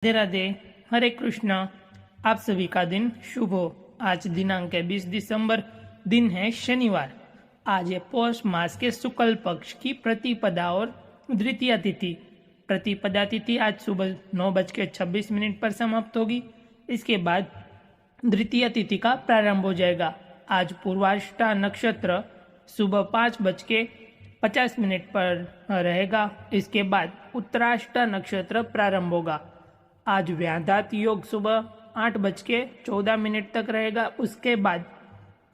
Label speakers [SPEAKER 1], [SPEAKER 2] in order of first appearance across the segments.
[SPEAKER 1] राधे राधे। हरे कृष्णा। आप सभी का दिन शुभ हो। आज दिनांक है 20 दिसंबर, दिन है शनिवार। आज है पौष मास के शुक्ल पक्ष की प्रतिपदा और द्वितीया तिथि। प्रतिपदा तिथि आज सुबह 9:26 पर समाप्त होगी। इसके बाद द्वितीय तिथि का प्रारंभ हो जाएगा। आज पूर्वाष्टा नक्षत्र सुबह 5:50 पर रहेगा। इसके बाद उत्तराष्टा नक्षत्र प्रारंभ होगा। आज व्याधात योग सुबह 8:14 तक रहेगा। उसके बाद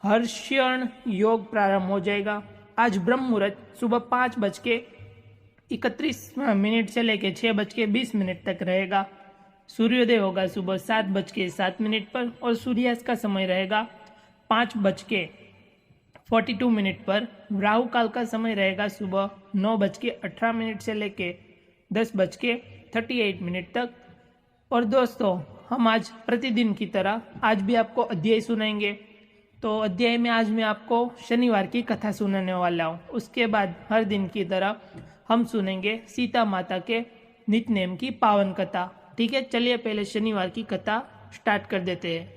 [SPEAKER 1] हर्ष्यण योग प्रारंभ हो जाएगा। आज ब्रह्म मुहूर्त सुबह 5:31 से लेकर 6:20 तक रहेगा। सूर्योदय होगा सुबह 7:07 पर और सूर्यास्त का समय रहेगा 5:42 पर। राहु काल का समय रहेगा सुबह 9:18 से लेकर 10:38 तक। और दोस्तों, हम आज प्रतिदिन की तरह आज भी आपको अध्याय सुनाएंगे। तो अध्याय में आज मैं आपको शनिवार की कथा सुनाने वाला हूँ। उसके बाद हर दिन की तरह हम सुनेंगे सीता माता के नित्यनेम की पावन कथा। ठीक है, चलिए पहले शनिवार की कथा स्टार्ट कर देते हैं।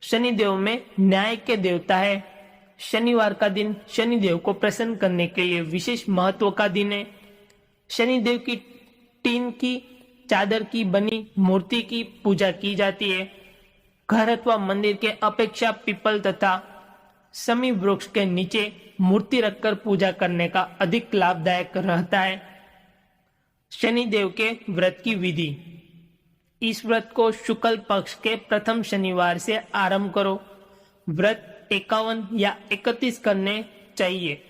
[SPEAKER 1] शनिदेव में न्याय के देवता है। शनिवार का दिन शनिदेव को प्रसन्न करने के लिए विशेष महत्व का दिन है। शनिदेव की टीन की चादर की बनी मूर्ति की पूजा की जाती है। घर अथवा मंदिर के अपेक्षा पीपल तथा समी वृक्ष के नीचे मूर्ति रखकर पूजा करने का अधिक लाभदायक रहता है। शनिदेव के व्रत की विधि। इस व्रत को शुक्ल पक्ष के प्रथम शनिवार से आरंभ करो। व्रत 51 या 31 करने चाहिए।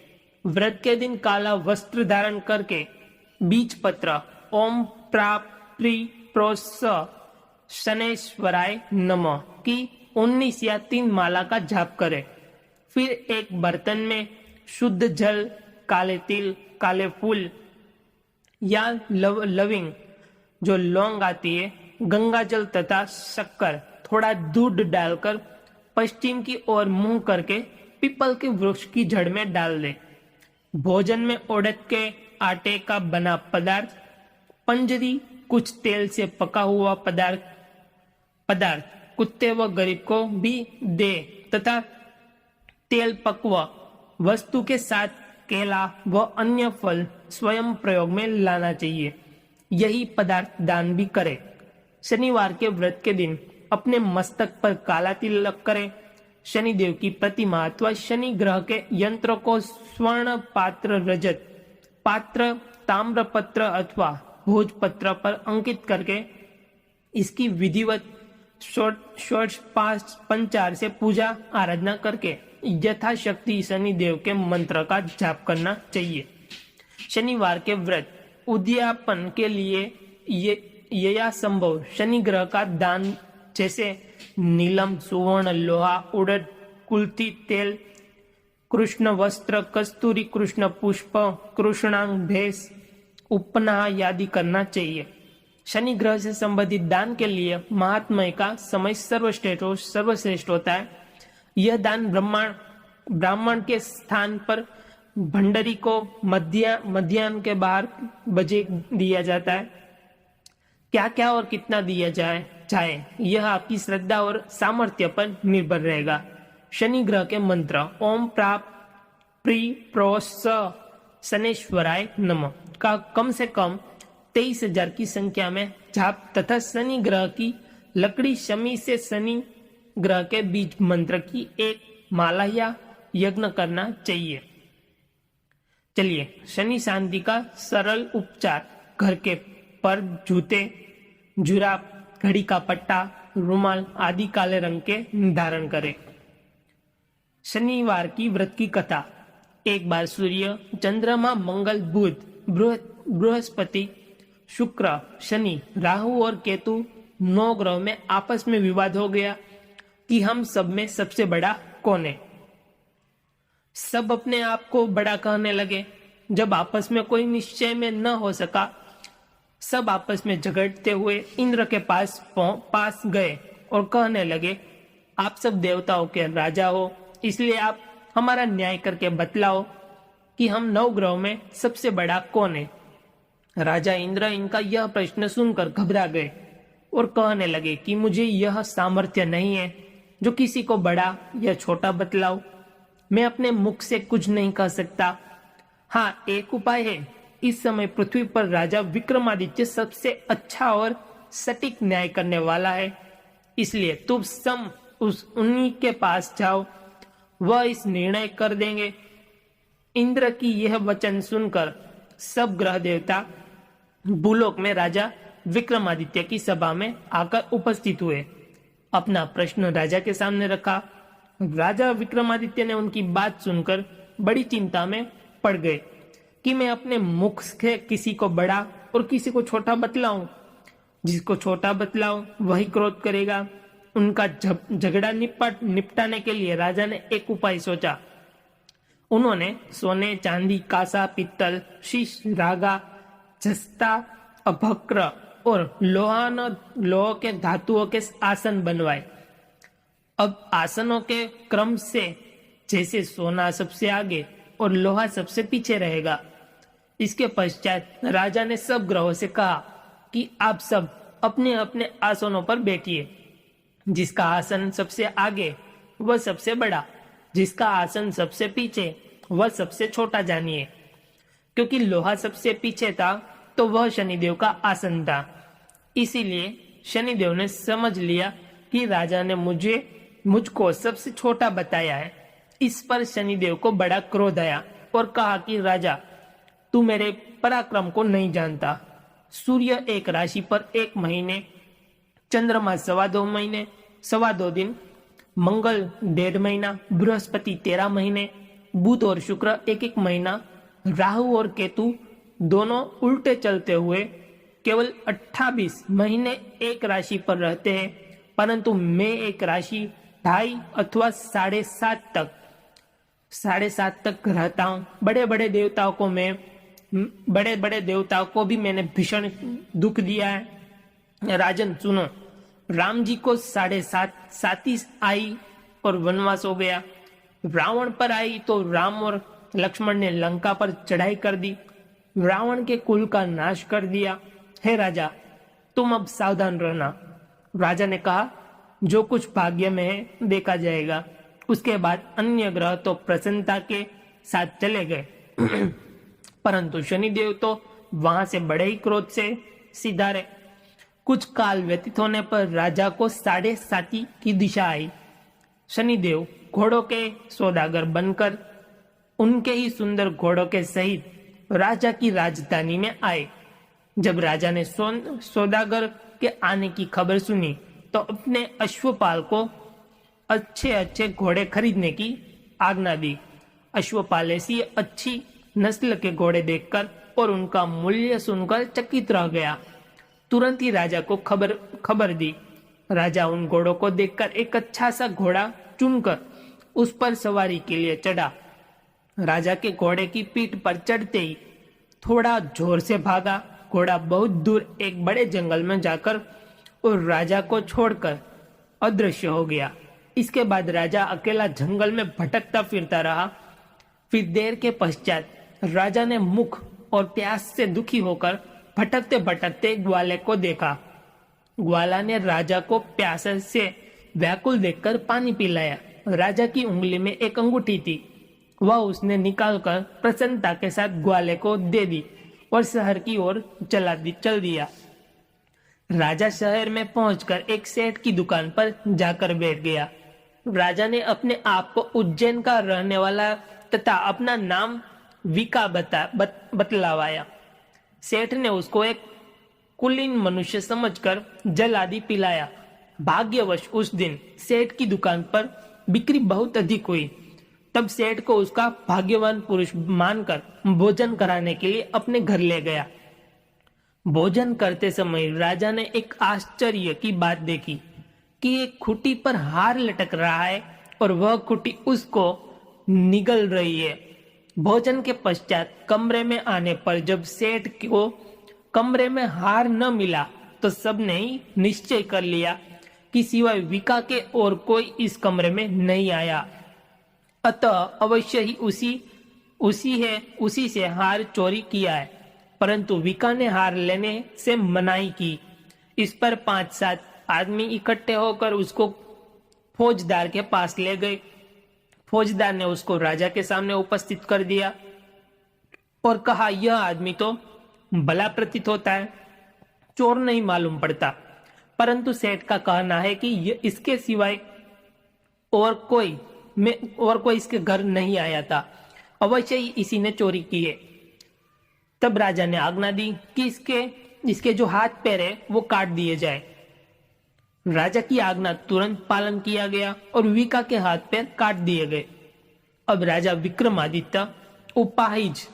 [SPEAKER 1] व्रत के दिन काला वस्त्र धारण करके बीज पत्र ओम प्राप्री प्रोस शनेश्वराय नमः की 19 या 3 माला का जाप करें। फिर एक बर्तन में शुद्ध जल, काले तिल, काले फूल या लविंग जो लौंग आती है, गंगा जल तथा शक्कर, थोड़ा दूध डालकर पश्चिम की ओर मुंह करके पीपल के वृक्ष की जड़ में डाल दे। भोजन में उड़द के आटे का बना पदार्थ, पंजरी, कुछ तेल से पका हुआ पदार्थ कुत्ते व गरीब को भी दे तथा तेल पकव वस्तु के साथ केला व अन्य फल स्वयं प्रयोग में लाना चाहिए। यही पदार्थ दान भी करे। शनिवार के व्रत के दिन अपने मस्तक पर काला तिलक करें। शनिदेव की प्रतिमा अथवा शनि ग्रह के यंत्र को स्वर्ण पात्र, रजत पात्र, ताम्र पत्र अथवा भोज पत्र पर अंकित करके इसकी विधिवत षोडशोपचार से पूजा आराधना करके यथाशक्ति शनिदेव के मंत्र का जाप करना चाहिए। शनिवार के व्रत उद्यापन के लिए यह संभव शनि ग्रह का दान, जैसे नीलम, सुवर्ण, लोहा, उड़द, कुल्थी तेल, कृष्ण वस्त्र, कस्तूरी, कृष्ण पुष्प, कृष्णांग, भैंस, उपनाह आदि करना चाहिए। शनि ग्रह से संबंधित दान के लिए महात्म्य का समय सर्वश्रेष्ठ होता है। यह दान ब्राह्मण के स्थान पर भंडारी को मध्याह्न के 12 बजे दिया जाता है। क्या क्या और कितना दिया जाए यह आपकी श्रद्धा और सामर्थ्य पर निर्भर रहेगा। शनि ग्रह के मंत्र ओम प्री प्रोस शनेश्वराय नमः का कम से कम 23,000 की संख्या में जाप तथा शनि ग्रह की लकड़ी शमी से शनि ग्रह के बीज मंत्र की एक माला या यज्ञ करना चाहिए। चलिए, शनि शांति का सरल उपचार। घर के पर जूते, जुराब, घड़ी का पट्टा, रुमाल आदि काले रंग के धारण करें। शनिवार की व्रत की कथा। एक बार सूर्य, चंद्रमा, मंगल, बुध, बृहस्पति, शुक्र, शनि, राहु और केतु 9 ग्रह में आपस में विवाद हो गया कि हम सब में सबसे बड़ा कौन है। सब अपने आप को बड़ा कहने लगे। जब आपस में कोई निश्चय में न हो सका, सब आपस में झगड़ते हुए इंद्र के पास गए और कहने लगे, आप सब देवताओं के राजा हो, इसलिए आप हमारा न्याय करके बतलाओ कि हम 9 ग्रहों में सबसे बड़ा कौन है। राजा इंद्र इनका यह प्रश्न सुनकर घबरा गए और कहने लगे कि मुझे यह सामर्थ्य नहीं है जो किसी को बड़ा या छोटा बतलाऊं। मैं अपने मुख से कुछ नहीं कह सकता। हाँ, एक उपाय है। इस समय पृथ्वी पर राजा विक्रमादित्य सबसे अच्छा और सटीक न्याय करने वाला है, इसलिए तुम सब उन्हीं के पास जाओ, वह इस निर्णय कर देंगे। इंद्र की यह वचन सुनकर सब ग्रह देवता भूलोक में राजा विक्रमादित्य की सभा में आकर उपस्थित हुए। अपना प्रश्न राजा के सामने रखा। राजा विक्रमादित्य ने उनकी बात सुनकर बड़ी चिंता में पड़ गए कि मैं अपने मुख से किसी को बड़ा और किसी को छोटा बतलाऊं। जिसको छोटा बतलाऊं वही क्रोध करेगा। उनका झगड़ा निपटाने के लिए राजा ने एक उपाय सोचा। उन्होंने सोने, चांदी, कांसा, पित्तल, शीश, रागा, जस्ता, अभक्र और लोह के धातुओं के आसन बनवाए। अब आसनों के क्रम से जैसे सोना सबसे आगे और लोहा सबसे पीछे रहेगा। इसके पश्चात राजा ने सब ग्रहों से कहा कि आप सब अपने अपने आसनों पर बैठिए। जिसका आसन सबसे आगे वह सबसे बड़ा, जिसका आसन सबसे पीछे वह सबसे छोटा जानिए। क्योंकि लोहा सबसे पीछे था तो वह शनिदेव का आसन था। इसीलिए शनिदेव ने समझ लिया कि राजा ने मुझको सबसे छोटा बताया है। इस पर शनिदेव को बड़ा क्रोध आया और कहा कि राजा, तू मेरे पराक्रम को नहीं जानता। सूर्य एक राशि पर 1 महीने, चंद्रमा 2.25 महीने 2.25 दिन, मंगल 1.5 महीना, बृहस्पति 13 महीने, बुध और शुक्र 1-1 महीना, राहु और केतु दोनों उल्टे चलते हुए केवल 28 महीने एक राशि पर रहते हैं। परंतु मैं एक राशि 2.5 अथवा 7.5 तक रहता हूँ। बड़े बड़े देवताओं को भी मैंने भीषण दुख दिया है। राजन सुनो, राम जी को 7.5 आई और वनवास हो गया। रावण पर आई तो राम और लक्ष्मण ने लंका पर चढ़ाई कर दी, रावण के कुल का नाश कर दिया। हे राजा, तुम अब सावधान रहना। राजा ने कहा, जो कुछ भाग्य में है देखा जाएगा। उसके बाद अन्य ग्रह तो प्रसन्नता के साथ चले गए परंतु शनिदेव तो वहां से बड़े ही क्रोध से सिधारे। कुछ काल व्यतीत होने पर राजा को 7.5 की दिशा आई। शनिदेव घोड़ों के सौदागर बनकर उनके ही सुंदर घोड़ों के सहित राजा की राजधानी में आए। जब राजा ने सौदागर के आने की खबर सुनी तो अपने अश्वपाल को अच्छे अच्छे घोड़े खरीदने की आज्ञा दी। अश्वपाल ऐसी अच्छी नस्ल के घोड़े देखकर और उनका मूल्य सुनकर चकित रह गया। तुरंत ही राजा को खबर दी। राजा उन घोड़ों को देखकर एक अच्छा सा घोड़ा चुनकर उस पर सवारी के लिए चढ़ा। राजा के घोड़े की पीठ पर चढ़ते ही थोड़ा जोर से भागा। घोड़ा बहुत दूर एक बड़े जंगल में जाकर और राजा को छोड़कर अदृश्य हो गया। इसके बाद राजा अकेला जंगल में भटकता फिरता रहा। फिर देर के पश्चात राजा ने भूख और प्यास से दुखी होकर भटकते भटकते ग्वाले को देखा। ग्वाला ने राजा को प्यास से व्याकुल देखकर पानी पिलाया। राजा की उंगली में एक अंगूठी थी, वह उसने निकालकर प्रसन्नता के साथ ग्वाले को दे दी और शहर की ओर चल दिया। राजा शहर में पहुंचकर एक सेठ की दुकान पर जाकर बैठ गया। राजा ने अपने आप को उज्जैन का रहने वाला तथा अपना नाम विका बतलावाया। सेठ ने उसको एक कुलीन मनुष्य समझकर जल आदि पिलाया। भाग्यवश उस दिन सेठ की दुकान पर बिक्री बहुत अधिक हुई। तब सेठ को उसका भाग्यवान पुरुष मानकर भोजन कराने के लिए अपने घर ले गया। भोजन करते समय राजा ने एक आश्चर्य की बात देखी कि एक खूंटी पर हार लटक रहा है और वह खूंटी उसको निगल रही है। भोजन के पश्चात कमरे में आने पर जब सेठ को कमरे में हार न मिला तो सबने ही निश्चय कर लिया कि सिवाय विका के और कोई इस कमरे में नहीं आया, अतः अवश्य ही उसी से हार चोरी किया है। परंतु विका ने हार लेने से मनाही की। इस पर 5-7 आदमी इकट्ठे होकर उसको फौजदार के पास ले गए। फौजदार ने उसको राजा के सामने उपस्थित कर दिया और कहा, यह आदमी तो भला प्रतीत होता है, चोर नहीं मालूम पड़ता, परंतु सेठ का कहना है कि इसके सिवाय और कोई इसके घर नहीं आया था, अवश्य ही इसी ने चोरी की है। तब राजा ने आज्ञा दी कि इसके जो हाथ पैर है वो काट दिए जाए। राजा की आज्ञा तुरंत पालन किया गया और विका के हाथ पैर काट दिए गए। अब राजा विक्रमादित्य उपाहिज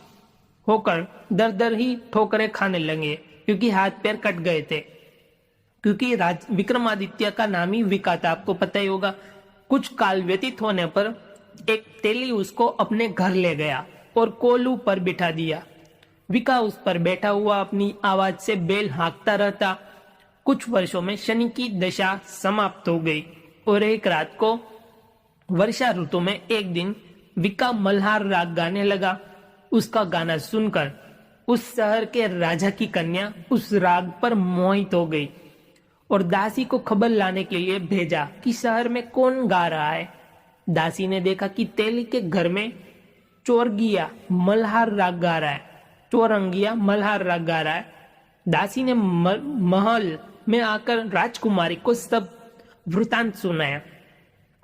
[SPEAKER 1] होकर दर दर ही ठोकरें खाने लगे, क्योंकि हाथ पैर कट गए थे। क्योंकि विक्रमादित्य का नाम ही विका था, आपको पता ही होगा। कुछ काल व्यतीत होने पर एक तेली उसको अपने घर ले गया और कोलू पर बिठा दिया। विका उस पर बैठा हुआ अपनी आवाज से बेल हाँकता रहता। कुछ वर्षों में शनि की दशा समाप्त हो गई और एक रात को वर्षा ऋतु में एक दिन विका मल्हार राग गाने लगा। उसका गाना सुनकर उस शहर के राजा की कन्या उस राग पर मोहित हो गई और दासी को खबर लाने के लिए भेजा कि शहर में कौन गा रहा है। दासी ने देखा कि तेली के घर में चोरंगिया मल्हार राग गा रहा है। चोरंगिया मल्हार राग गा रहा है। दासी ने महल में आकर राजकुमारी को सब वृतांत सुनाया।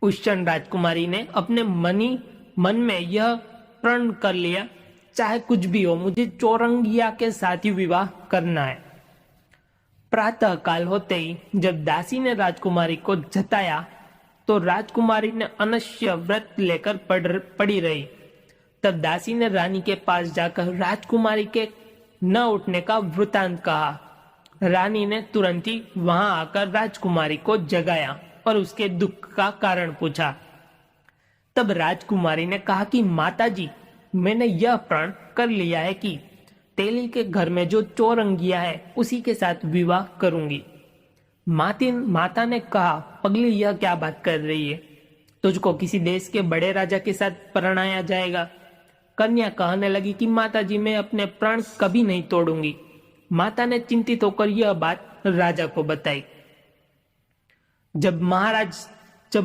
[SPEAKER 1] उस क्षण राजकुमारी ने अपने मन में यह प्रण कर लिया, चाहे कुछ भी हो, मुझे चोरंगिया के साथ ही विवाह करना है। प्रातः काल होते ही जब दासी ने राजकुमारी को जताया तो राजकुमारी ने अनश्य व्रत लेकर पड़ी रही। तब दासी ने रानी के पास जाकर राजकुमारी के न उठने का वृतांत कहा। रानी ने तुरंत ही वहां आकर राजकुमारी को जगाया और उसके दुख का कारण पूछा। तब राजकुमारी ने कहा कि माताजी, मैंने यह प्रण कर लिया है कि तेली के घर में जो चोरंगिया है उसी के साथ विवाह करूंगी। माता ने कहा, पगली यह क्या बात कर रही है? तुझको किसी देश के बड़े राजा के साथ परणाया जाएगा। कन्या कहने लगी कि माताजी, मैं अपने प्रण कभी नहीं तोड़ूंगी। माता ने चिंतित होकर यह बात राजा को बताई। जब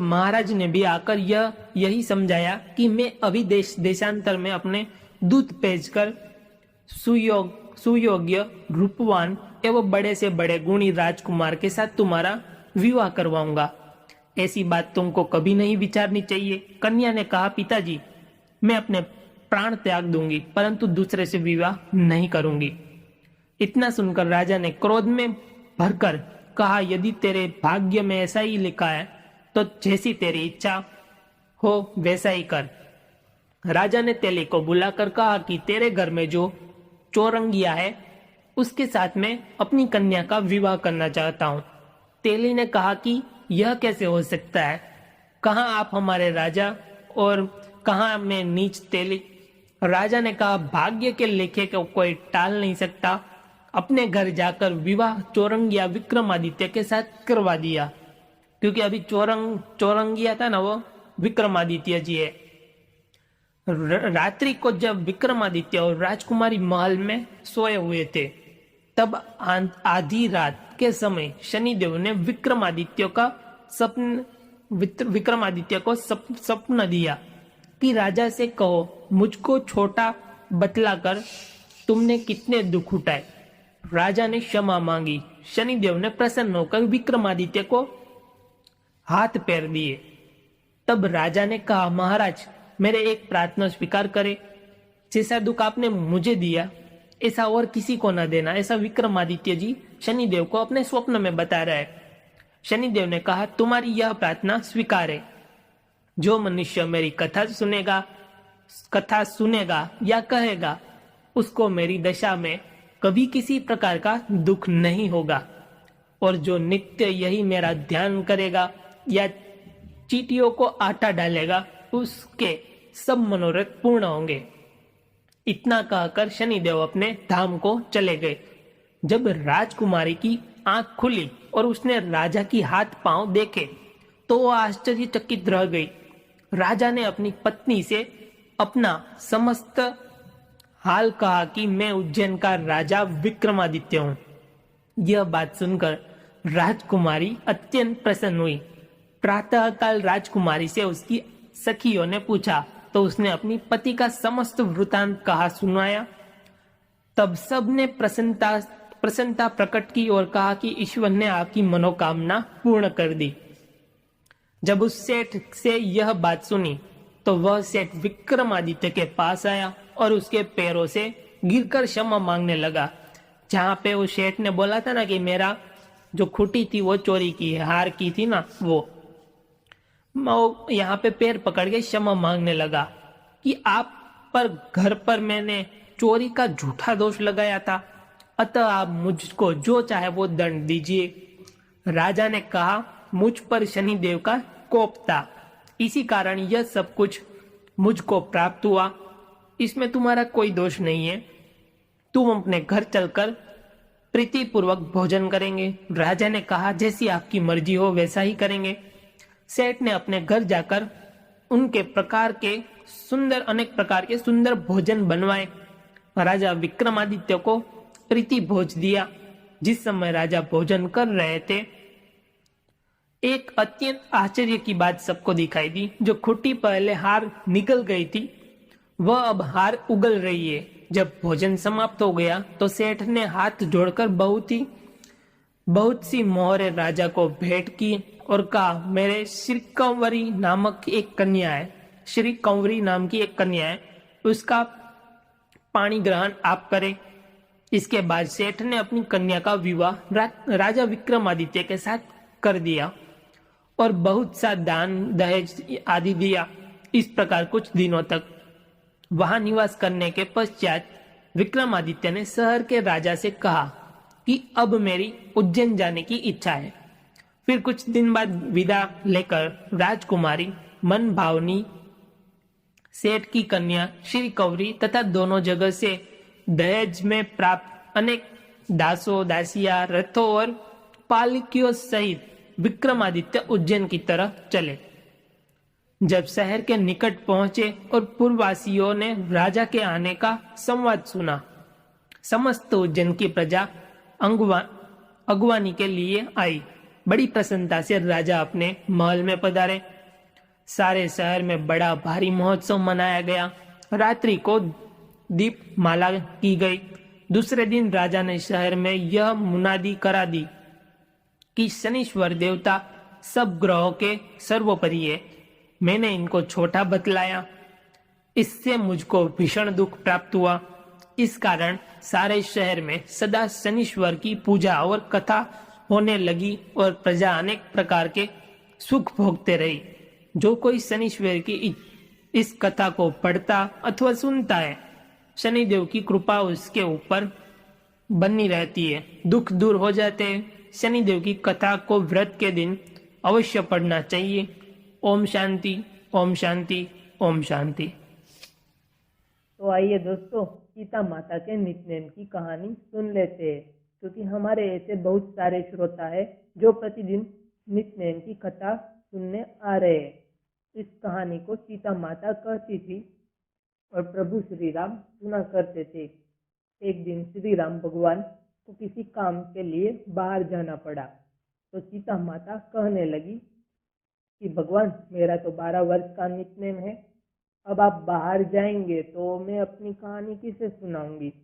[SPEAKER 1] महाराज ने भी आकर यही समझाया कि मैं अभी देशांतर में अपने दूत भेजकर सुयोग्य रूपवान एवं बड़े से बड़े गुणी राजकुमार के साथ तुम्हारा विवाह करवाऊंगा। ऐसी बात तुमको कभी नहीं विचारनी चाहिए। कन्या ने कहा, पिताजी, मैं अपने प्राण त्याग दूंगी, परंतु दूसरे से विवाह नहीं करूंगी। इतना सुनकर राजा ने क्रोध में भरकर कहा, यदि तेरे भाग्य में ऐसा ही लिखा है तो जैसी तेरी इच्छा हो वैसा ही कर। राजा ने तेली को बुलाकर कहा कि तेरे घर में जो चोरंगिया है उसके साथ में अपनी कन्या का विवाह करना चाहता हूँ। तेली ने कहा कि यह कैसे हो सकता है? कहाँ आप हमारे राजा और कहाँ मैं नीच तेली? राजा ने कहा, भाग्य के लेखे को कोई टाल नहीं सकता। अपने घर जाकर विवाह चोरंगिया विक्रमादित्य के साथ करवा दिया, क्योंकि अभी चोरंगिया था ना, वो विक्रमादित्य जी है। रात्रि को जब विक्रमादित्य और राजकुमारी महल में सोए हुए थे, तब आधी रात के समय शनिदेव ने विक्रमादित्य को स्वप्न दिया कि राजा से कहो, मुझको छोटा बतलाकर तुमने कितने दुख उठाए। राजा ने क्षमा मांगी। शनिदेव ने प्रसन्न होकर विक्रमादित्य को हाथ पैर दिए। तब राजा ने कहा, महाराज, मेरे एक प्रार्थना स्वीकार करे। जैसा दुख आपने मुझे दिया ऐसा और किसी को न देना, ऐसा विक्रमादित्य जी शनिदेव को अपने स्वप्न में बता रहा है। शनिदेव ने कहा, तुम्हारी यह प्रार्थना स्वीकार है। जो मनुष्य मेरी कथा सुनेगा या कहेगा, उसको मेरी दशा में कभी किसी प्रकार का दुख नहीं होगा, और जो नित्य यही मेरा ध्यान करेगा या चींटियों को आटा डालेगा, उसके सब मनोरथ पूर्ण होंगे। इतना कहकर शनिदेव अपने धाम को चले गए। जब राजकुमारी की आंख खुली और उसने राजा की हाथ पांव देखे तो वह आश्चर्यचकित रह गई। राजा ने अपनी पत्नी से अपना समस्त हाल कहा कि मैं उज्जैन का राजा विक्रमादित्य हूं। यह बात सुनकर राजकुमारी अत्यंत प्रसन्न हुई। प्रातःकाल राजकुमारी से उसकी सखियों ने पूछा तो उसने अपनी पति का समस्त वृतांत कहा सुनाया। तब सब ने प्रसन्नता प्रकट की और कहा कि ईश्वर ने आपकी मनोकामना पूर्ण कर दी। जब उस सेठ से यह बात सुनी तो वह सेठ विक्रमादित्य के पास आया और उसके पैरों से गिरकर क्षमा मांगने लगा। जहां पे उस सेठ ने बोला था ना कि मेरा जो खुटी थी वो चोरी की है, हार की थी ना, वो यहाँ पे पैर पकड़ के क्षमा मांगने लगा कि आप पर घर पर मैंने चोरी का झूठा दोष लगाया था, अतः आप मुझको जो चाहे वो दंड दीजिए। राजा ने कहा मुझ पर शनिदेव का कोप था, इसी कारण यह सब कुछ मुझको प्राप्त हुआ, इसमें तुम्हारा कोई दोष नहीं है। तुम अपने घर चलकर प्रीतिपूर्वक भोजन करेंगे। राजा ने कहा जैसी आपकी मर्जी हो वैसा ही करेंगे। सेठ ने अपने घर जाकर उनके अनेक प्रकार के सुंदर भोजन बनवाए। राजा विक्रमादित्य को प्रीति भोज दिया। जिस समय राजा भोजन कर रहे थे, एक अत्यंत आश्चर्य की बात सबको दिखाई दी। जो खुटी पहले हार निकल गई थी वह अब हार उगल रही है। जब भोजन समाप्त हो गया तो सेठ ने हाथ जोड़कर बहुत सी मोहरे राजा को भेंट की और कहा मेरे श्री कंवरी नामक एक कन्या है, श्री कंवरी नाम की एक कन्या है, उसका पाणी ग्रहण आप करें। इसके बाद सेठ ने अपनी कन्या का विवाह राजा विक्रमादित्य के साथ कर दिया और बहुत सा दान दहेज आदि दिया। इस प्रकार कुछ दिनों तक वहां निवास करने के पश्चात विक्रमादित्य ने शहर के राजा से कहा कि अब मेरी उज्जैन जाने की इच्छा है। फिर कुछ दिन बाद विदा लेकर राजकुमारी मन भावनी सेठ की कन्या श्री कौरी तथा दोनों जगह से दहेज में प्राप्त अनेक दासों दासियां रथों और पालकियों सहित विक्रमादित्य उज्जैन की तरफ चले। जब शहर के निकट पहुंचे और पूर्ववासियों ने राजा के आने का संवाद सुना, समस्त उज्जैन की प्रजा अगवानी के लिए आई। बड़ी प्रसन्नता से राजा अपने महल में पधारे। सारे शहर में बड़ा भारी महोत्सव मनाया गया। रात्रि को दीप माला की गई। दूसरे दिन राजा ने शहर में यह मुनादी करा दी कि शनीश्वर देवता सब ग्रहों के सर्वोपरि है। मैंने इनको छोटा बतलाया, इससे मुझको भीषण दुख प्राप्त हुआ। इस कारण सारे शहर में सदा शनीश्वर की पूजा और कथा होने लगी और प्रजा अनेक प्रकार के सुख भोगते रही। जो कोई शनीश्वर की इस कथा को पढ़ता अथवा सुनता है, शनिदेव की कृपा उसके ऊपर बनी रहती है, दुख दूर हो जाते हैं। शनिदेव की कथा को व्रत के दिन अवश्य पढ़ना चाहिए। ओम शांति, ओम शांति, ओम शांति।
[SPEAKER 2] तो आइए दोस्तों, सीता माता के नित्य की कहानी सुन लेते हैं, क्योंकि हमारे ऐसे बहुत सारे श्रोता है जो प्रतिदिन नित्य की कथा सुनने आ रहे हैं। इस कहानी को सीता माता कहती थी और प्रभु श्री राम सुना करते थे। एक दिन श्री राम भगवान को किसी काम के लिए बाहर जाना पड़ा, तो सीता माता कहने लगी कि भगवान, मेरा तो 12 वर्ष का नित्य है, अब आप बाहर जाएंगे तो मैं अपनी कहानी किसे सुनाऊंगी।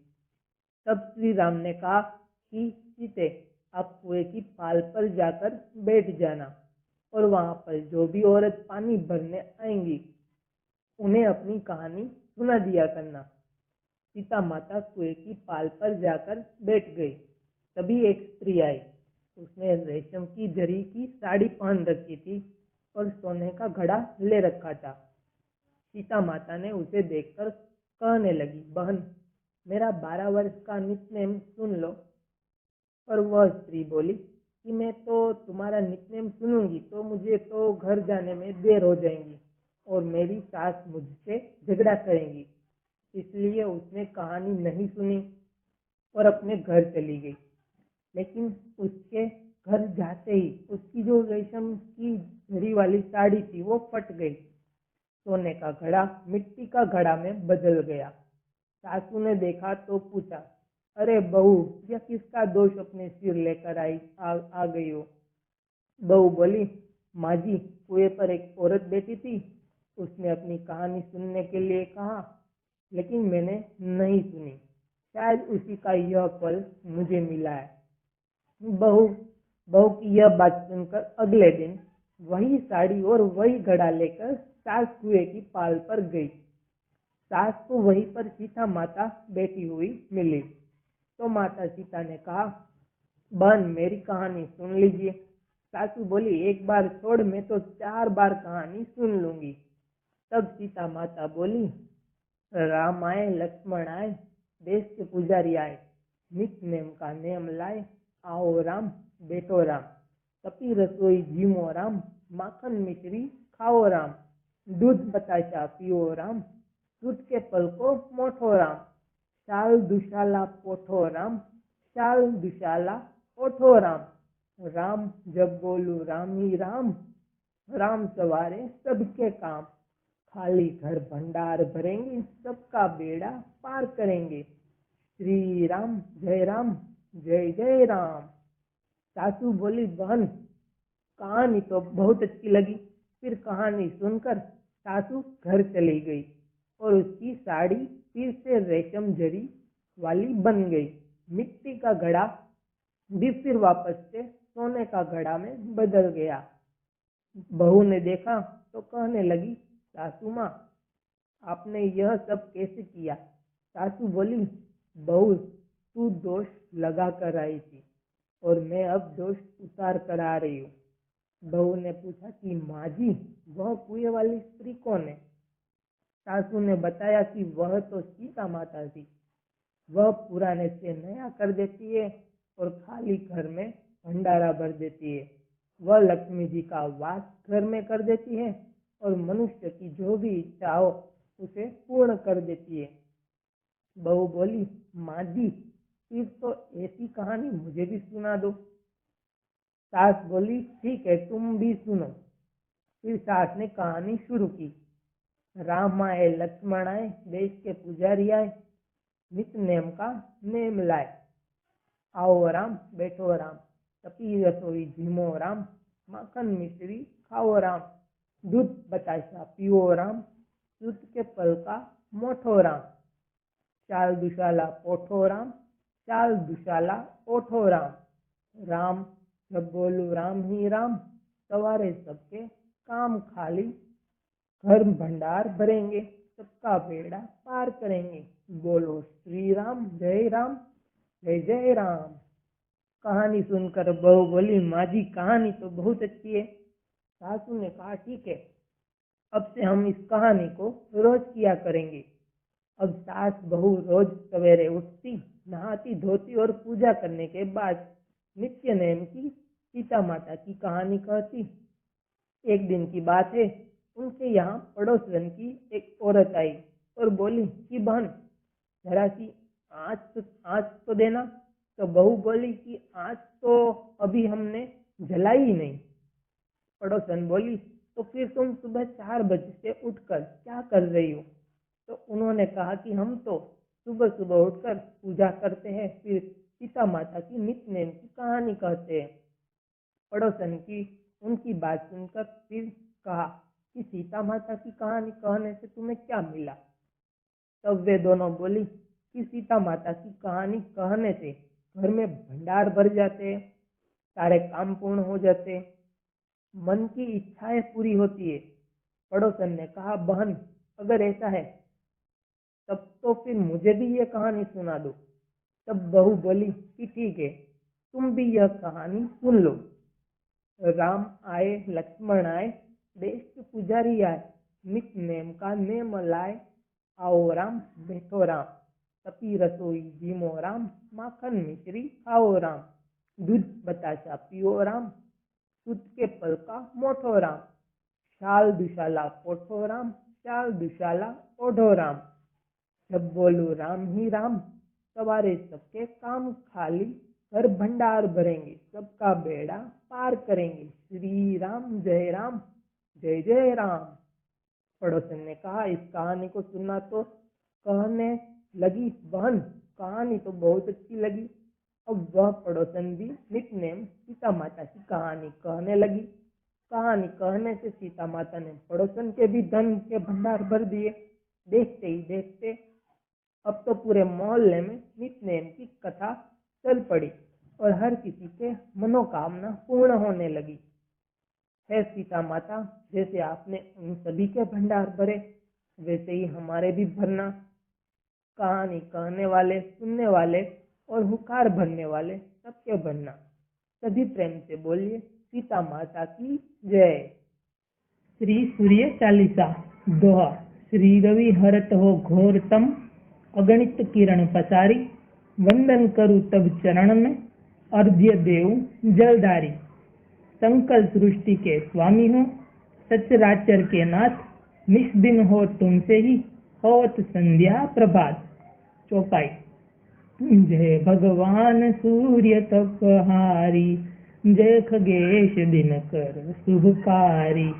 [SPEAKER 2] तब श्री राम ने कहा कि सीते, आप कुएं की पाल पर जाकर बैठ जाना और वहां पर जो भी औरत पानी भरने आएंगी उन्हें अपनी कहानी सुना दिया करना। सीता माता कुएं की पाल पर जाकर बैठ गई। तभी एक स्त्री आई। उसने रेशम की जरी की साड़ी पहन रखी थी और सोने का घड़ा ले रखा था। सीता माता ने उसे देखकर कहने लगी, बहन, मेरा 12 वर्ष का नित्य सुन लो। पर वह स्त्री बोली कि मैं तो तुम्हारा नित्य सुनूंगी तो मुझे तो घर जाने में देर हो जाएगी और मेरी सास मुझसे झगड़ा करेंगी। इसलिए उसने कहानी नहीं सुनी और अपने घर चली गई। लेकिन उसके घर जाते ही उसकी जो रेशम की जरी वाली साड़ी थी वो फट गई। सोने का घड़ा मिट्टी का घड़ा में बदल गया। सासू ने देखा तो पूछा, अरे बहू, यह किसका दोष अपने सिर लेकर आ गई हो? बहू बोली, माँ जी, कुएं पर एक औरत बैठी थी। उसने अपनी कहानी सुनने के लिए कहा, लेकिन मैंने नहीं सुनी। शायद उसी का यह फल मुझे मिला है। बहू बहू की यह बात सुनकर अगले दिन वही साड़ी और वही घड़ा लेकर सास कुएं की पाल पर गई। सास को वहीं पर सीता माता बैठी हुई मिली, तो माता सीता ने कहा, बहन, मेरी कहानी सुन लीजिए। सासू बोली, एक बार छोड़, मैं तो 4 बार कहानी सुन लूंगी। तब सीता माता बोली, राम आए, लक्ष्मण आए, देश के पुजारी आए, नित नेम का नेम लाए, आओ राम, बैठो राम, तपी रसोई जीमो राम, माखन मिश्री खाओ राम, दूध बताशा पियो राम, दूध के पल को मोठो राम, शाल दुशाला पोठो राम, शाल दुशाला ओठो राम, राम जब बोलू राम ही राम, राम सवारे सबके काम, खाली घर भंडार भरेंगे, सबका बेड़ा पार करेंगे, श्री राम जय जय राम। सासू बोली, बहन, कहानी तो बहुत अच्छी लगी। फिर कहानी सुनकर सासू घर चली गई और उसकी साड़ी फिर से रेशम जरी वाली बन गई। मिट्टी का घड़ा भी फिर वापस से सोने का घड़ा में बदल गया। बहू ने देखा तो कहने लगी, सासू माँ, आपने यह सब कैसे किया? सासू बोली, बहू, तू दोष लगा कर आई थी और मैं अब दोष उतार कर आ रही हूँ। बहू ने पूछा कि माँ जी, वह कुएं वाली स्त्री कौन है? सासू ने बताया कि वह तो सीता माता थी। वह पुराने से नया कर देती है और खाली घर में भंडारा भर देती है। वह लक्ष्मी जी का वास घर में कर देती है और मनुष्य की जो भी इच्छा हो उसे पूर्ण कर देती है। बहू बोली, माँ जी, फिर तो ऐसी कहानी मुझे भी सुना दो। सास बोली, ठीक है, तुम भी सुनो। फिर सास ने कहानी शुरू की। राम आए, लक्ष्मण आए, देश के पुजारी आए, नित नेम का नेम लाए, आओ राम, बैठो राम, तपी रसोई झीमो राम, माखन मिश्री खाओ राम, दूध बताशा पियो राम, दूध के पल का मोठो राम, चाल दुशाला पोठो राम, चाल दुशाला ओठो राम, राम जब बोलू राम ही राम, सवारे सबके काम खाली, घर भंडार भरेंगे, सबका बेड़ा पार करेंगे, बोलो श्री राम जय जय राम। कहानी सुनकर बहू बोली, माँ जी, कहानी तो बहुत अच्छी है। सासू ने कहा, ठीक है, अब से हम इस कहानी को रोज किया करेंगे। अब सास बहू रोज सवेरे उठती, नहाती धोती और पूजा करने के बाद नित्य नेम की सीता माता की कहानी कहती। एक दिन की बात है, उनके यहाँ पड़ोसन की एक औरत आई और बोली कि बहन, जरा सी आँच तो देना। तो बहू बोली कि आँच तो अभी हमने जलाई ही नहीं। पड़ोसन बोली, तो फिर तुम सुबह 4 बजे से उठकर क्या कर रही हो? तो उन्होंने कहा कि हम तो सुबह सुबह उठकर पूजा करते हैं, फिर सीता माता की नित्य नेम की कहानी कहते हैं। पड़ोसन की उनकी बात सुनकर फिर कहा कि सीता माता की कहानी कहने से तुम्हें क्या मिला? तब वे दोनों बोली कि सीता माता की कहानी कहने से घर में भंडार भर जाते हैं, सारे काम पूर्ण हो जाते हैं, मन की इच्छाएं पूरी होती है। पड़ोसन ने कहा, बहन, अगर ऐसा है तब तो फिर मुझे भी यह कहानी सुना दो। तब बहू बोली कि ठीक है, तुम भी यह कहानी सुन लो। राम आए, लक्ष्मण आए, देश के पुजारी आए, नित नेम का नेम लाए, आओ राम, बैठो राम, तपी रसोई जीमो राम, माखन मिश्री खाओ राम, दूध बताशा पियो राम, दूध के पल का मोठो राम, शाल दुशाला पोठो राम, शाल दुशाला ओढ़ो राम, जब बोलू राम ही राम, सवारे सबके काम खाली, घर भंडार भरेंगे, सबका बेड़ा पार करेंगे, श्री राम जय जय राम। पड़ोसन ने कहा, इस कहानी को सुनना तो कहने लगी बहन, कहानी तो बहुत अच्छी लगी। अब वह पड़ोसन भी नितनेम सीता माता की कहानी कहने लगी। कहानी कहने से सीता माता ने पड़ोसन के भी धन के भंडार भर दिए। देखते ही देखते अब तो पूरे मोहल्ले में नितनेम की कथा चल पड़ी और हर किसी के मनोकामना पूर्ण होने लगी। है सीता माता, जैसे आपने उन सभी के भंडार भरे, वैसे ही हमारे भी भरना। कहानी कहने वाले, सुनने वाले और हुकार भरने वाले सबके भरना। सभी प्रेम से बोलिए, सीता माता की जय। श्री सूर्य चालीसा दोहा। श्री रवि हरत हो घोरतम, अगणित किरण पसारी, वंदन करूं तब चरण में, अर्घ्य देव जलधारी। संकल सृष्टि के स्वामी हो, सचराचर के नाथ, निस्दिन हो तुमसे ही, होत संध्या प्रभात। चौपाई। जय भगवान सूर्य तपहारी, जय खगेश दिनकर शुभकारी।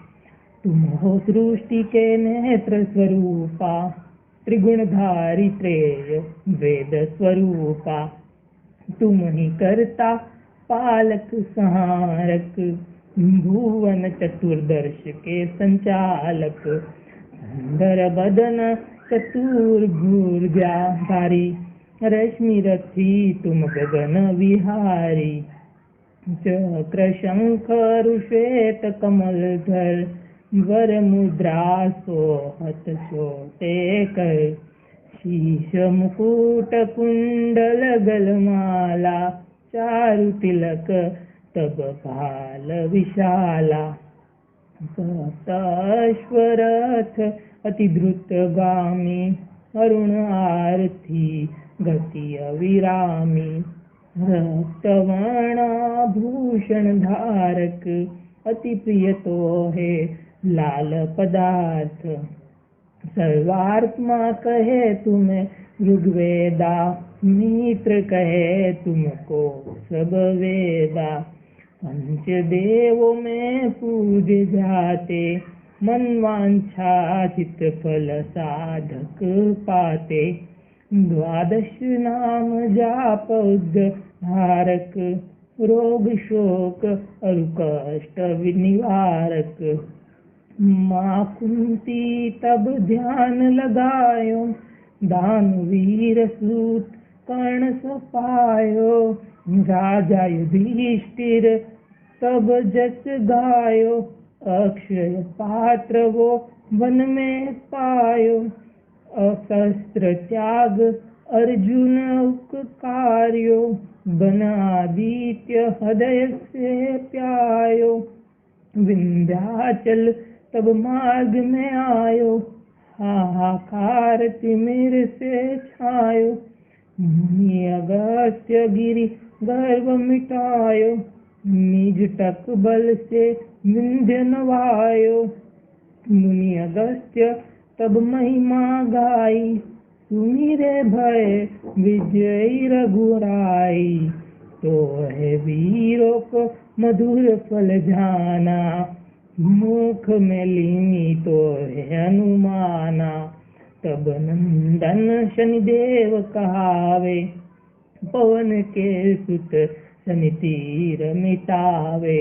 [SPEAKER 2] तुम हो सृष्टि के नेत्र स्वरूपा, त्रिगुणधारी त्रेय वेद स्वरूपा। तुम ही कर्ता पालक संहारक, भुवन चतुर्दर्श के संचालक। सुंदर बदन चतुर्भुजाधारी, रश्मि रथी तुम गगन विहारी। चक्र शंख श्वेत कमलधर, वर मुद्रा सोहत छोटे कर। शीश मुकुट कुंडल गलमाला, चारु तिलक तब भाल विशाला। सप्तश्वरथ अति द्रुतगामी, अरुण आरती गति अविरामी। रक्तवर्णाभूषण धारक, अति प्रिय तो है लाल पदार्थ। सर्वात्मा कहे तुम्हें ऋग्वेदा, मित्र कहे तुमको सब वेदा। पंचदेवों में पूजे जाते, मनवांछा चित फल साधक पाते। द्वादश नाम जाप उद्धारक, रोग शोक और कष्ट निवारक। माँ कुंती तब ध्यान लगायो, दानवीर सूत कर्ण सपायो। राजा युधिष्ठिर तब जस गायो, अक्षय पात्र वो वन में पायो। अशस्त्र त्याग अर्जुन उपकार्यो, बन आदित्य हृदय से प्यायो। विंध्याचल तब मार्ग में आयो, हाहाकार तिमिर से छायो। मुनि अगस्त्य गिरि गर्व मिटायो, निज टक बल से विंध्य नवायो। मुनि अगस्त्य तब महिमा गाई, सुमिरे भय विजयी रघुराई। तो है वीरों को मधुर फल जाना, मुख में लीनी तो है अनुमाना। तब नंदन शनिदेव कहावे, पवन के सुत शनि तीर मिटावे।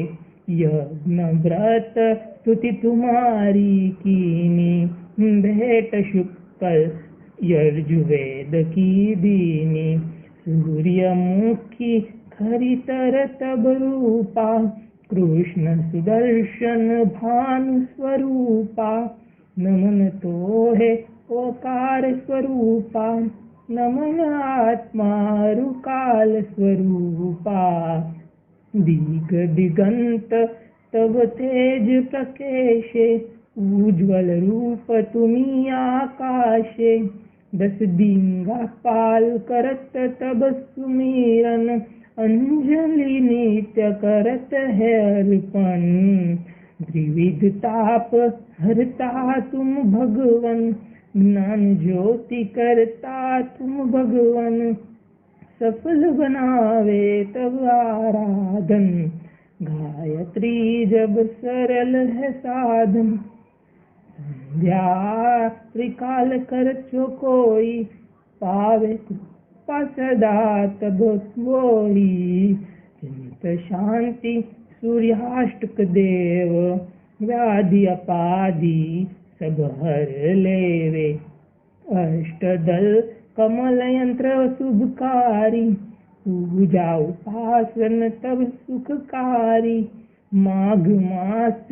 [SPEAKER 2] यज्ञ व्रत स्तुति तुम्हारी कीनी, भेंट शुक्ल यजुर्वेद की दीनी। सूर्यमुखी खरी तर तब रूपा, कृष्ण सुदर्शन भानु स्वरूपा। नमन तो है ओकार स्वरूपा, नमन आत्मा रुकाल स्वरूपा। दिग दिगंत तब तेज प्रकेशे, उज्ज्वल रूप तुम्ही आकाशे। दस दिंगा पाल करत तब सुमिरन, अंजलि नित्य करत है अर्पण। त्रिविध ताप हरता तुम भगवन, ज्ञान ज्योति करता तुम भगवन। सफल बनावे तब आराधन, गायत्री जब सरल है साधन। संध्या त्रिकाल कर जो कोई, पावे कृपा सदा तब वही। चिंत शांति सूर्याष्टक देव, व्याधि अपाधि सब हर लेवे। अष्टदल कमल यंत्र शुभकारी, पूजा उपासन तब सुखकारी। माघ मास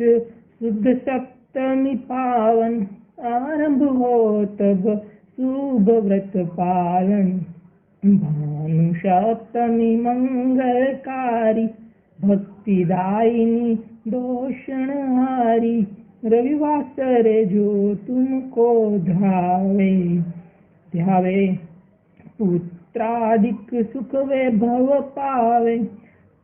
[SPEAKER 2] शुद्ध सप्तमी पावन, आरंभ हो तब शुभ व्रत पालन। भानु सप्तमी मंगलकारी, भक्तिदायिनी दोषणहारी। रविवासर जो तुमको ध्यावे, पुत्रादिक सुख वैभव पावे।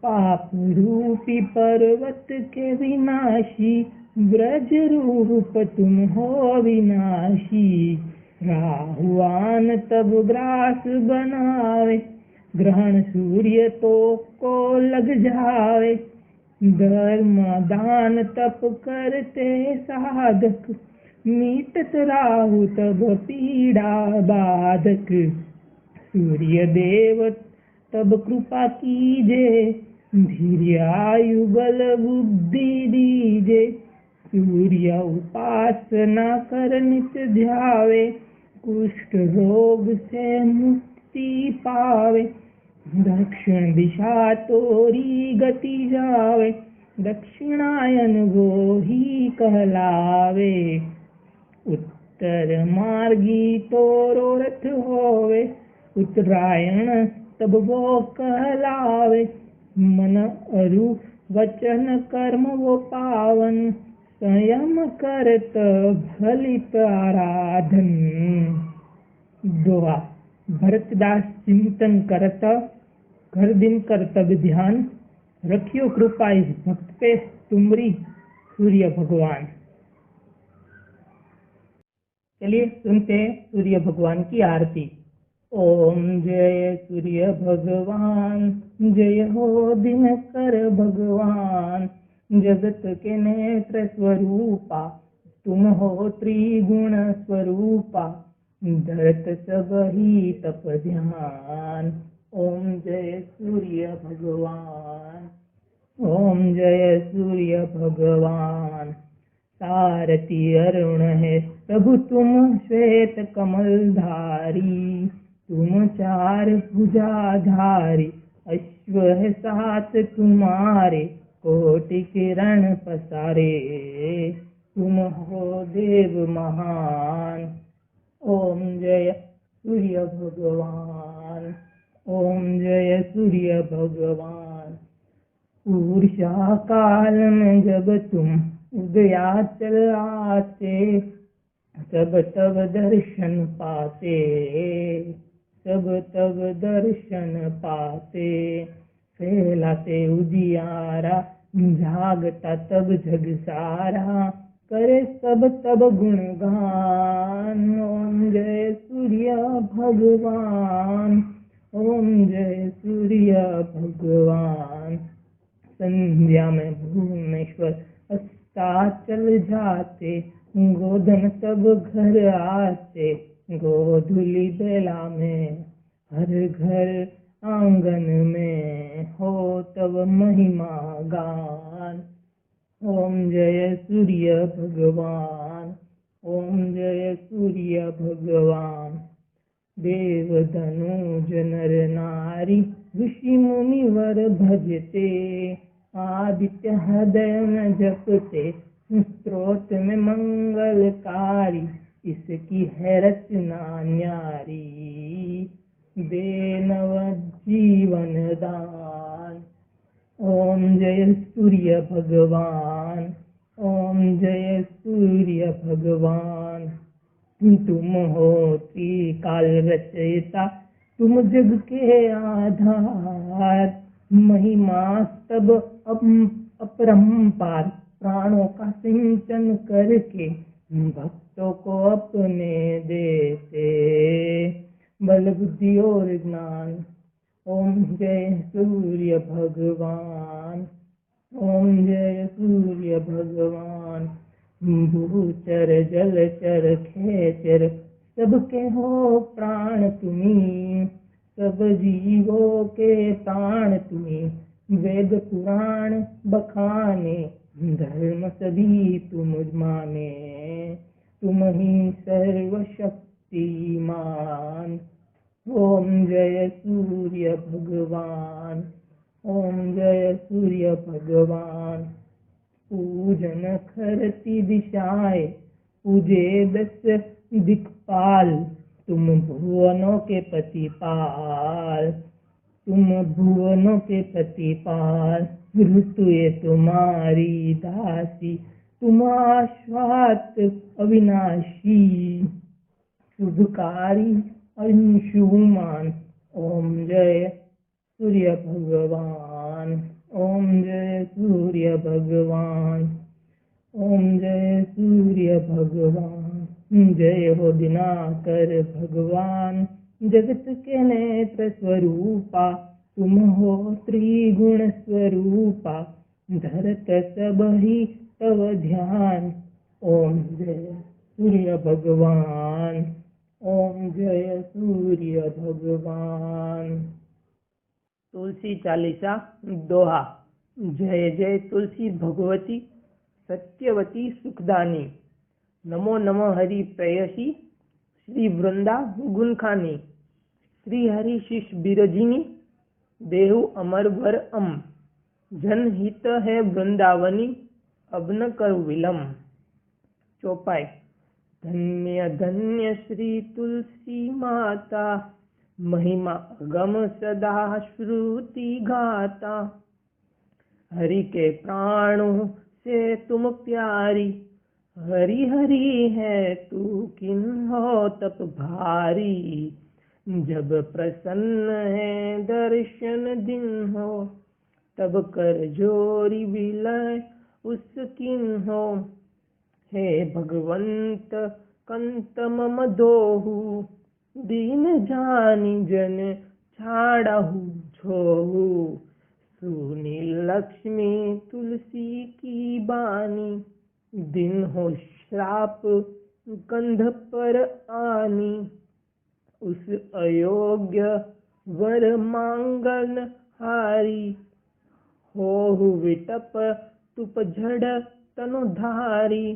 [SPEAKER 2] पाप रूपी पर्वत के विनाशी, ब्रज रूप तुम हो विनाशी। राहुआन तब ग्रास बनावे, ग्रहण सूर्य तो को लग जावे। धर्म दान तप करते साधक, मीटत राहु तब पीड़ा बाधक। सूर्य देव तब कृपा कीजे, धीर्य आयु बल बुद्धि दीजे। सूर्य उपासना कर नित ध्यावे, कुष्ठ रोग से मुक्ति पावे। दक्षिण दिशा तोरी गति जावे, दक्षिणायन वो ही कहलावे। उत्तर मार्गी तोरो रथ होवे, उत्तरायण तब वो कहलावे। मन अरु वचन कर्म वो पावन, संयम करत फलित आराधन। दुआ। भरतदास चिंतन करता, घर दिन कर्तव्य ध्यान। रखियो कृपा इस भक्त पे तुमरी सूर्य भगवान। चलिए सुनते हैं सूर्य भगवान की आरती। ओम जय सूर्य भगवान, जय हो दिनकर भगवान। जगत के नेत्र स्वरूपा, तुम हो त्रिगुण स्वरूपा। धरत सब ही तप ध्यान, ओम जय सूर्य भगवान। ओम जय सूर्य भगवान। सारथी अरुण है प्रभु तुम श्वेत कमलधारी। तुम चार भुजाधारी, अश्व है सात तुम्हारे। कोटि किरण पसारे, तुम हो देव महान। ओम जय सूर्य भगवान। ओम जय सूर्य भगवान। उषा काल में जब तुम उदयाचल आते, सब तब दर्शन पाते। सब तब दर्शन पाते। फैलाते उजियारा, जागता तब जग सारा। करे सब तब गुणगान, ओम जय सूर्य भगवान। ओम जय सूर्य भगवान। संध्या में भुवनेश्वर अस्ताचल जाते। गोधन तब घर आते। गोधुली बेला में हर घर आंगन में हो तब महिमा गान। ओम जय सूर्य भगवान। ओम जय सूर्य भगवान। देव धनुज नर नारी, ऋषि मुनिवर भजते। आदित्य हृदय में जपते, स्त्रोत में मंगलकारी। इसकी है रचना न्यारी, दे नव जीवन दान। ओम जय सूर्य भगवान। ओम जय सूर्य भगवान। तुम हो त्रिकाल रचयिता, तुम जग के आधार। महिमा तब अपरंपार, प्राणों का सिंचन करके भक्तों को अपने देते। बल बुद्धि और ज्ञान, ओम जय सूर्य भगवान। ओम जय सूर्य भगवान। भूचर जलचर खेचर, सबके हो प्राण तुम्ही, सब जीवों के प्राण तुम्ही, वेद पुराण बखाने, धर्म सभी तुम माने, तुम ही सर्वशक्तिमान। ओम जय सूर्य भगवान, ओम जय सूर्य भगवान। पूजन करती दिशाएं, पूजे 10 दिक्पाल, तुम भुवनों के प्रतिपाल, तुम भुवनों के प्रतिपाल। ऋतुए तुम्हारी दासी, तुम आश्वात अविनाशी, शुभकारी अंशुमान। ओम जय सूर्य भगवान, ओम जय सूर्य भगवान, ओम जय सूर्य भगवान। जय हो दिनाकर भगवान, जगत के नेत्र स्वरूपा, तुम हो त्रिगुण स्वरूपा, धरत सब ही तव ध्यान। ओम जय सूर्य भगवान, ओम जय सूर्य भगवान। तुलसी चालीसा दोहा। जय जय तुलसी भगवती, सत्यवती सुखदानी, नमो नमो हरि प्रेयसी, श्री वृंदा गुणखानी, श्री हरि शिष बिरजिनी, देहु अमर वर अम, जनहित है वृंदावनी, अब न कर विलम। चौपाई। धन्य धन्य श्री तुलसी माता, महिमा अगम सदा श्रुति गाता, हरि के प्राणों से तुम प्यारी, हरि हरि है तू किन्हो तप भारी। जब प्रसन्न है दर्शन दिन हो, तब कर जोरी विलय उस किन्हो। हे भगवंत कंत मम दोहु, दीन जानी जन छाड़हु छोहु। सुनी लक्ष्मी तुलसी की बानी, दिन हो श्राप गंध पर आनी। उस अयोग्य वर मांगन हारी, होहु विटप तुप झड़ तनुधारी।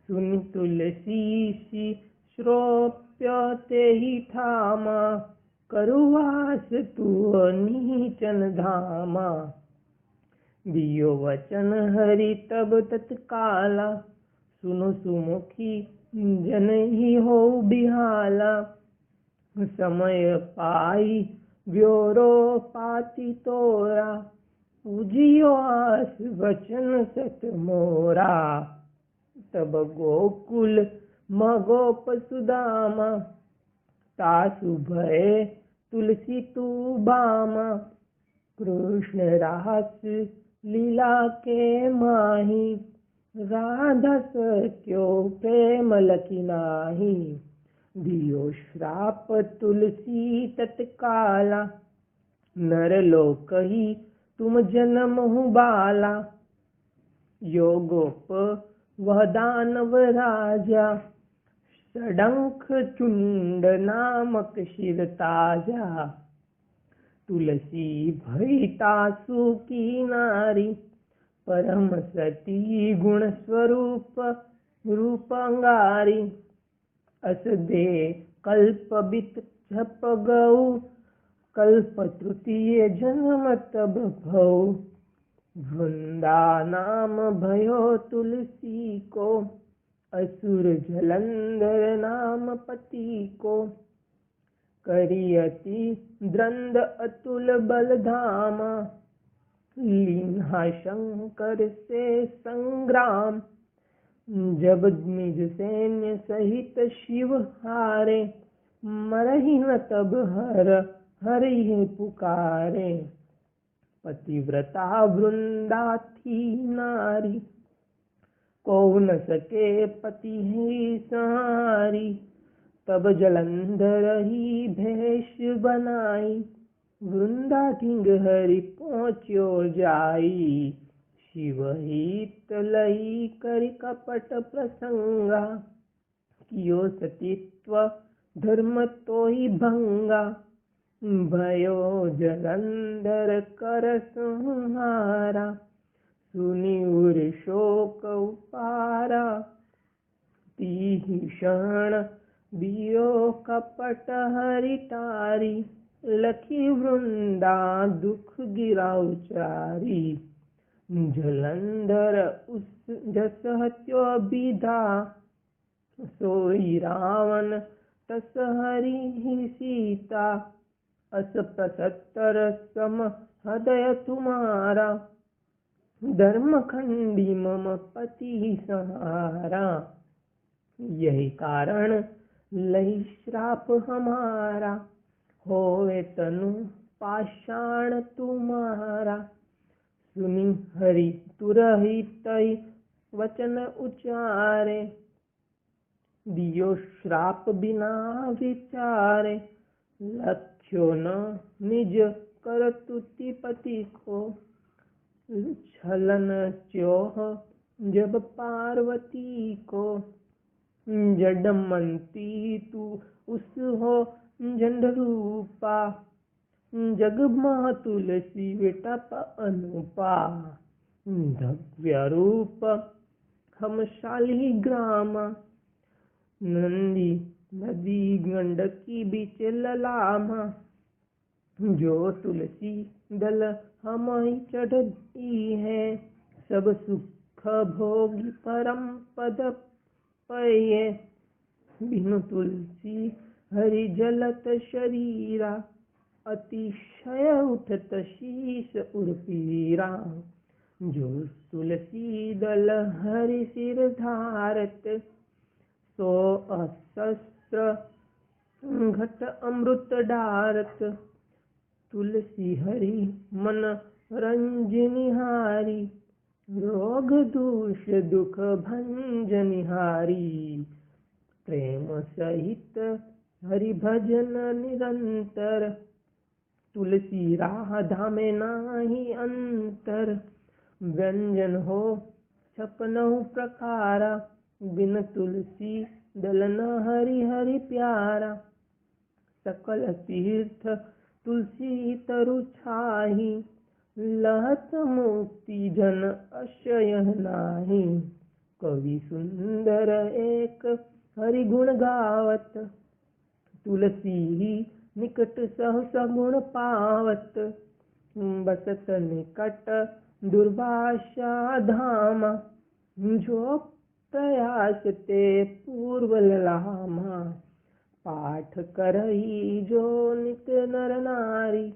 [SPEAKER 2] सुनि तुलसी श्रोप्य ते ही ठामा, करुवास तू नीचन धामा। दियो वचन हरि तब तत्काला, सुनो सुमुखी जन ही हो बिहाला। समय पाई व्योरो पाति तोरा, पूजियो आस वचन सत मोरा। तब गोकुल मगोप सुदामा, तासु भय तुलसी तू बामा। कृष्ण रास लीला के माही, राधा सख्यो प्रेम लखी नाही। दियो श्राप तुलसी तत्काला, नर लोक ही तुम जन्म बाला। योगोप वह दानव राजा, सडंख चुंड नामक शिर ताजा। तुलसी भई तासु की नारी, परम सती गुण स्वरूप रूप अंगारी। अस दे कल्प बित झप गऊ, कल्प तृतीय जन्म तब भऊ। वृंदा नाम भयो तुलसी को, असुर जलंधर नाम पति को। करियति द्रंद अतुल बलधामा, लीन्हा शंकर से संग्राम। जब निज सैन्य सहित शिव हारे, मरहि न तब हर हरि पुकारे। पतिव्रता वृंदा थी नारी, को न सके पति ही सहारी। तब जलंधर ही भेष बनाई, वृंदा किंग हरि पहुँच्यो जाई। शिव ही तलई करि कपट प्रसंगा, कियो सतीत्व धर्म तो ही भंगा, भयो जलंधर कर संहारा, सुनी उर शोक उपारा, तीहि क्षण दियो कपट हरि तारी, लखी वृंदा दुख गिरा उचारी, जलंधर उस जस हत्यो विधा, सोई रावण तस हरि ही सीता, अस 75 सम हृदय तुम्हारा, धर्म खंडी मम पति सहारा, यही कारण लही श्राप हमारा, होवे तनु पाषाण तुम्हारा, सुनी हरि तुरहित वचन उचारे, दियो श्राप बिना विचारे, लक्ष्यो न निज कर तुति पति को, छलन च्योह जब पार्वती को, जडमंती तू उस हो झंड रूपा, जग मह तुलसी विटप अनुपा, धव्य रूप हम शालिग्राम, नंदी नदी गंडकी बीच ललामा, जो तुलसी दल हम ही चढ़ी है, सब सुख भोगी परम पद पये, बिनु तुलसी हरि जलत शरीरा, अतिशय उठत शीश उर्पीरा, जो तुलसी दल हरि सिर धारत, सो अशस्त्र घट अमृत डारत, तुलसी हरि मन रंजनिहारी, रोग दूष दुख भंजनिहारी, प्रेम सहित हरि भजन निरंतर, तुलसी राधा में नाही अंतर, व्यंजन हो 56 प्रकारा, बिन तुलसी दल न हरि हरि प्यारा, सकल तीर्थ तुलसी तरु छाही, लहत मुक्ति जन अशय नाही, कवि सुंदर एक हरि गुण गावत, तुलसी ही निकट सहस गुण पावत, बसत निकट दुर्वासा धामा, जो प्रयास ते पूर्व लामा, पाठ करही जो नित नर नारी,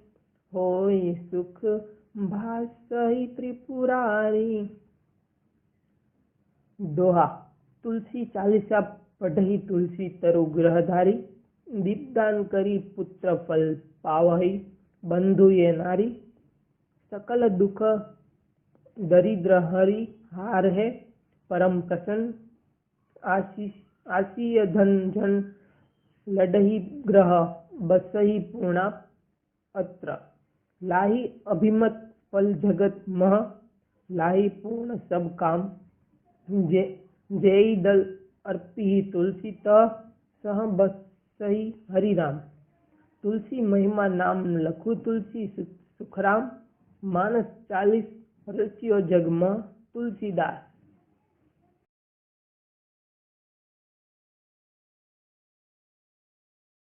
[SPEAKER 2] होई सुख भासहि त्रिपुरारी। दोहा। तुलसी चालीसा पढ़ही तुलसी तरु ग्रहधारी, दीपदान करी पुत्र फल पावही, बंधु ये नारी, सकल दुख दरिद्र हरि हार है, परम प्रसन्न आसीय धन जन लडही ग्रह बसही पूर्णा अत्र, लाही अभिमत फल जगत मह, लाही पूर्ण सब काम, जेई दल अर्पी तुलसी त सह बसही हरि राम। तुलसी महिमा नाम लखु तुलसी सुखराम, मानस 40 रचियो जग में तुलसीदास।